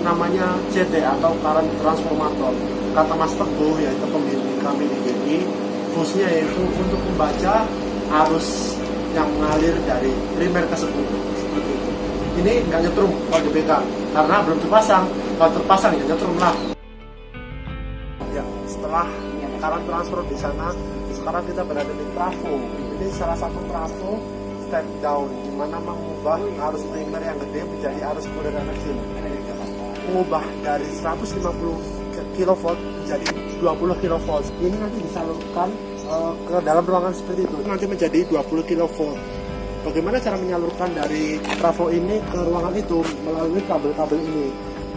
namanya CT atau current transformator. Kata Mas Teguh, yaitu pembimbing kami di GI, fungsinya yaitu untuk membaca arus yang mengalir dari primer ke sekunder, seperti itu. Ini nggak nyetrum kalau dipegang karena belum terpasang. Kalau terpasang ya nyetrum lah. Ya, setelah current transfer di sana, sekarang kita berada di trafo. Ini salah satu trafo step down, di mana mengubah arus primer yang gede menjadi arus sekunder yang kecil. Mengubah dari 150 kV menjadi 20 kV. Ini nanti disalurkan ke dalam ruangan seperti itu. Nanti menjadi 20 kV. Bagaimana cara menyalurkan dari trafo ini ke ruangan itu? Melalui kabel-kabel ini.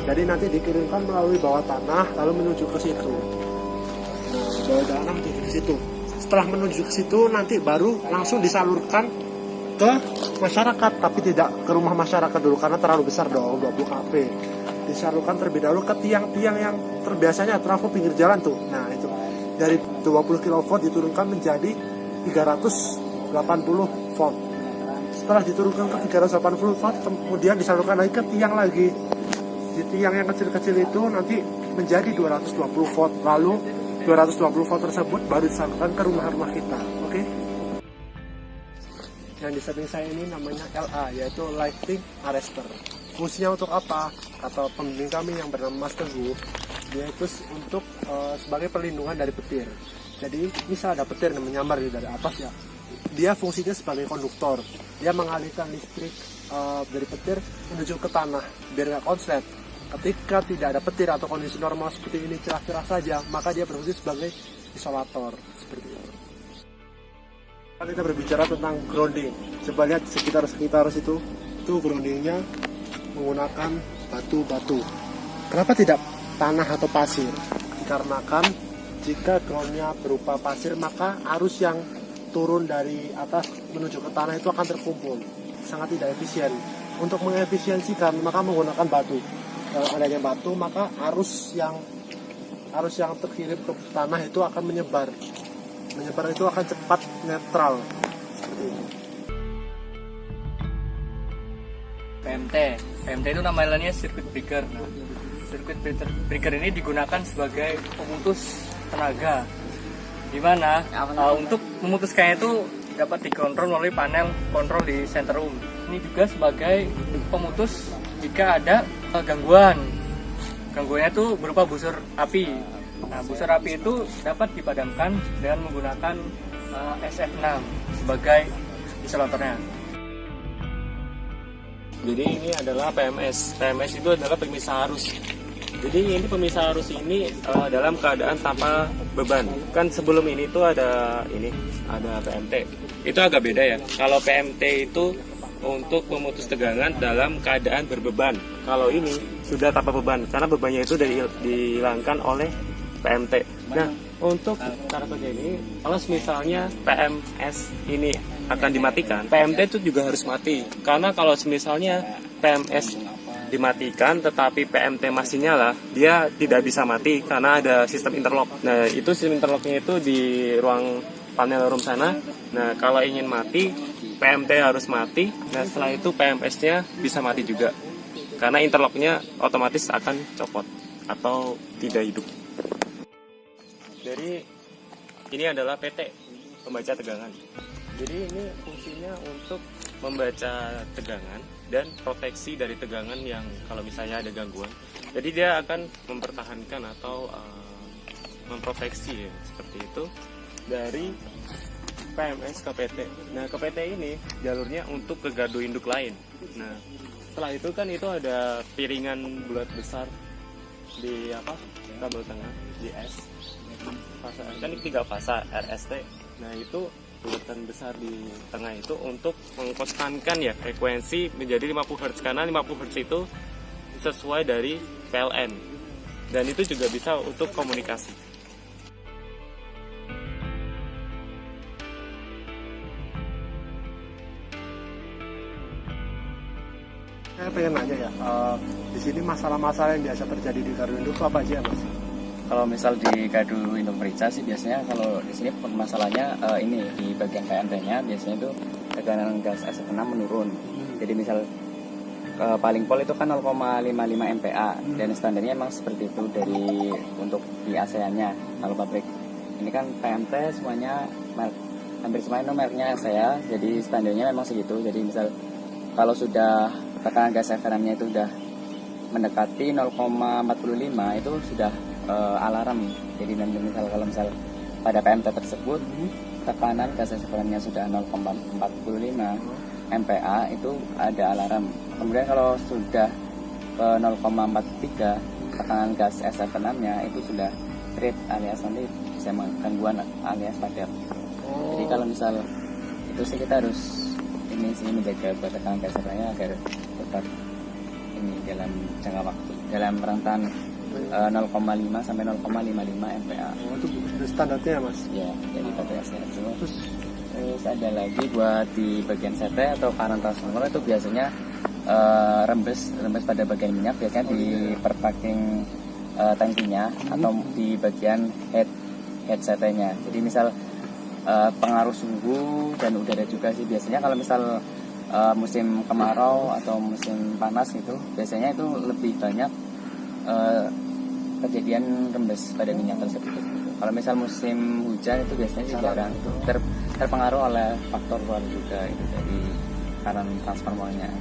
Jadi nanti dikirimkan melalui bawah tanah lalu menuju ke situ. Bawah tanah menuju ke situ. Setelah menuju ke situ nanti baru langsung disalurkan ke masyarakat, tapi tidak ke rumah masyarakat dulu karena terlalu besar dong, 20 kV. Disalurkan terlebih dahulu ke tiang-tiang yang terbiasanya trafo pinggir jalan tuh. Nah, itu dari 20 kV diturunkan menjadi 380 volt. Setelah diturunkan ke 380 volt, kemudian disalurkan lagi ke tiang lagi. Di tiang yang kecil-kecil itu nanti menjadi 220 volt. Lalu 220 volt tersebut baru disalurkan ke rumah-rumah kita. Oke? Yang di samping saya ini namanya LA, yaitu Lighting Arrestor. Fungsinya untuk apa? Kata pembimbing kami yang bernama Mas Teguh, yaitu untuk sebagai perlindungan dari petir. Jadi misal ada petir yang menyambar dari atas ya, dia fungsinya sebagai konduktor. Dia mengalihkan listrik dari petir menuju ke tanah biar nggak konslet. Ketika tidak ada petir atau kondisi normal seperti ini cerah-cerah saja, maka dia berfungsi sebagai isolator seperti itu. Kita berbicara tentang grounding. Coba lihat sekitar situ, itu groundingnya menggunakan batu-batu. Kenapa tidak tanah atau pasir? Dikarenakan jika groundnya berupa pasir, maka arus yang turun dari atas menuju ke tanah itu akan terkumpul, sangat tidak efisien. Untuk mengefisiensikan maka menggunakan batu. Kalau adanya batu maka arus yang terkirim ke tanah itu akan menyebar itu akan cepat netral seperti itu. PMT itu nama lainnya circuit breaker. Nah, circuit breaker ini digunakan sebagai pemutus tenaga, di mana untuk memutuskannya itu dapat dikontrol melalui panel kontrol di center room. Ini juga sebagai pemutus jika ada gangguannya itu berupa busur api. Nah, busur api itu dapat dipadamkan dengan menggunakan SF6 sebagai isolatornya. Jadi ini adalah PMS. PMS itu adalah pemisah arus. Jadi ini pemisah arus ini dalam keadaan tanpa beban. Kan sebelum ini tuh ada PMT. Itu agak beda ya. Kalau PMT itu untuk memutus tegangan dalam keadaan berbeban. Kalau ini sudah tanpa beban karena bebannya itu dihilangkan oleh PMT. Nah, untuk cara kerja ini, kalau misalnya PMS ini akan dimatikan, PMT itu juga harus mati. Karena kalau misalnya PMS dimatikan tetapi PMT masih nyala, dia tidak bisa mati karena ada sistem interlock. Nah, itu sistem interlocknya itu di ruang panel room sana. Nah, kalau ingin mati, PMT harus mati. Nah, setelah itu PMS-nya bisa mati juga. Karena interlocknya otomatis akan copot atau tidak hidup. Jadi ini adalah PT, pembaca tegangan. Jadi ini fungsinya untuk membaca tegangan dan proteksi dari tegangan yang kalau misalnya ada gangguan. Jadi dia akan mempertahankan atau memproteksi ya, seperti itu dari PMS ke PT. Nah, ke PT ini jalurnya untuk ke gardu induk lain. Nah, setelah itu kan itu ada piringan bulat besar di kabel tengah di S. Fasa kan ini 3 fasa RST. Nah, itu bulatan besar di tengah itu untuk mengkonstankan ya frekuensi menjadi 50 Hz karena 50 Hz itu sesuai dari PLN. Dan itu juga bisa untuk komunikasi. Saya pengen nanya ya, di sini masalah-masalah yang biasa terjadi di gardu induk itu apa aja, Mas? Kalau misal di gardu induk merica sih biasanya kalau di sini permasalahannya ini di bagian PMT-nya biasanya itu tekanan gas SF6 menurun. Jadi misal paling pol itu kan 0,55 MPa dan standarnya emang seperti itu dari untuk di ASEAN-nya. Kalau pabrik ini kan PMT semuanya hampir semuanya mereknya ASEA, jadi standarnya memang segitu. Jadi misal kalau sudah tekanan gas FRM-nya itu sudah mendekati 0,45 itu sudah alarm. Jadi nanti kalau misal pada PMT tersebut tekanan gas FRM-nya sudah 0,45 MPa itu ada alarm. Kemudian kalau sudah ke 0,43 tekanan gas SFN6-nya itu sudah trip alias nanti bisa gangguan alias padam. Jadi kalau misal itu sih kita harus ini sih menjaga tekanan gas SFN-nya agar tetap ini dalam jangka waktu dalam rentan 0,5 sampai 0,55 MPa. Itu standarnya ya Mas? Ya, jadi PTS-nya itu. Terus ada lagi buat di bagian CT atau current transformer itu biasanya rembes pada bagian minyak, biasanya di perpacking tangkinya atau di bagian head CT-nya. Jadi misal pengaruh suhu dan udara juga sih biasanya kalau misal musim kemarau atau musim panas gitu biasanya itu lebih banyak kejadian rembes pada minyak tersebut. Kalau misal musim hujan itu biasanya jarang terpengaruh oleh faktor luar juga itu dari current transformernya.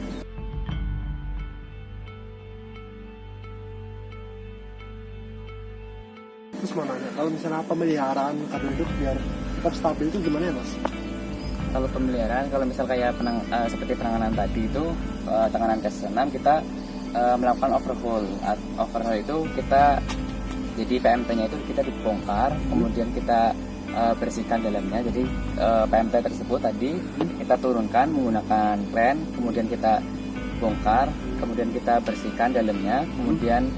Terus mau nanya, kalau misalnya pemeliharaan karbon hidup biar tetap stabil itu gimana ya Mas? Kalau pemeliharaan, kalau misal kayak seperti penanganan tadi itu tekanan gas 6 kita melakukan overhaul. Overhaul itu kita jadi PMT-nya itu kita dibongkar, kemudian kita bersihkan dalamnya. Jadi PMT tersebut tadi kita turunkan menggunakan kren, kemudian kita bongkar, kemudian kita bersihkan dalamnya. Kemudian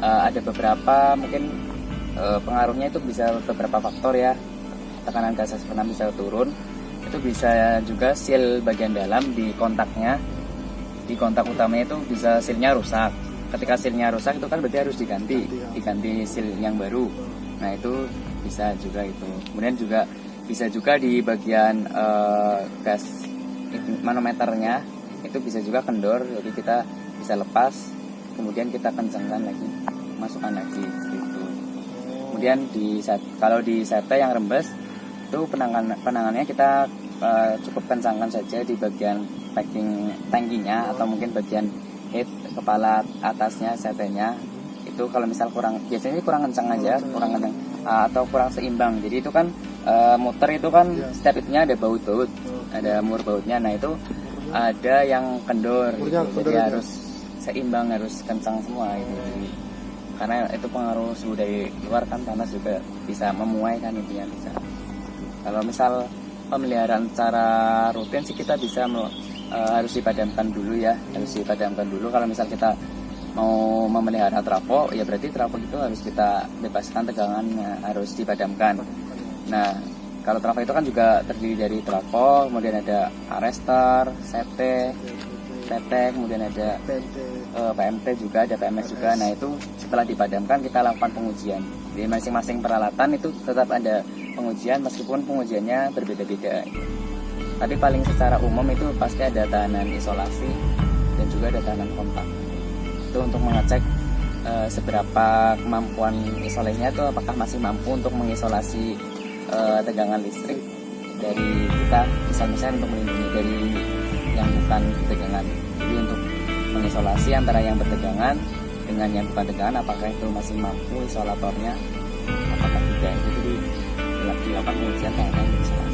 ada beberapa mungkin pengaruhnya itu bisa beberapa faktor ya. Tekanan gas SFN6 bisa turun. Itu bisa juga seal bagian dalam di kontaknya. Di kontak utamanya itu bisa sealnya rusak. Ketika sealnya rusak itu kan berarti harus diganti seal yang baru. Nah itu bisa juga itu. Kemudian juga bisa juga di bagian gas manometernya itu bisa juga kendor. Jadi kita bisa lepas, kemudian kita kencangkan lagi, masukkan lagi gitu. Kemudian kalau di CT yang rembes itu penanganannya kita cukup kencangkan saja di bagian packing tangkinya atau mungkin bagian head kepala atasnya CT-nya itu kalau misal biasanya kurang kencang aja, kurang kencang atau kurang seimbang. Jadi itu kan muter itu kan setiap itunya ada baut-baut, ada mur bautnya. Nah itu ada yang kendor gitu. Jadi harus seimbang, harus kencang semua itu. Jadi, karena itu pengaruh suhu dari luar kan panas juga bisa memuai kan itu yang bisa. Kalau misal pemeliharaan secara rutin sih kita bisa harus dipadamkan dulu ya, harus dipadamkan dulu. Kalau misal kita mau memelihara trafo, ya berarti trafo itu harus kita bebaskan tegangannya, harus dipadamkan. Nah, kalau trafo itu kan juga terdiri dari trafo, kemudian ada arrestor, CT, PT, kemudian ada PMT juga, ada PMS juga. Nah itu setelah dipadamkan kita lakukan pengujian. Di masing-masing peralatan itu tetap ada pengujian meskipun pengujiannya berbeda-beda. Tapi paling secara umum itu pasti ada tahanan isolasi dan juga ada tahanan kontak. Itu untuk mengecek seberapa kemampuan isolasinya itu apakah masih mampu untuk mengisolasi tegangan listrik dari kita, misalnya untuk melindungi dari yang bukan bertegangan. Jadi untuk mengisolasi antara yang bertegangan dengan yang bukan tegangan, apakah itu masih mampu isolatornya, apakah tidak. Jadi dilakukan pengujian tahanan isolasi.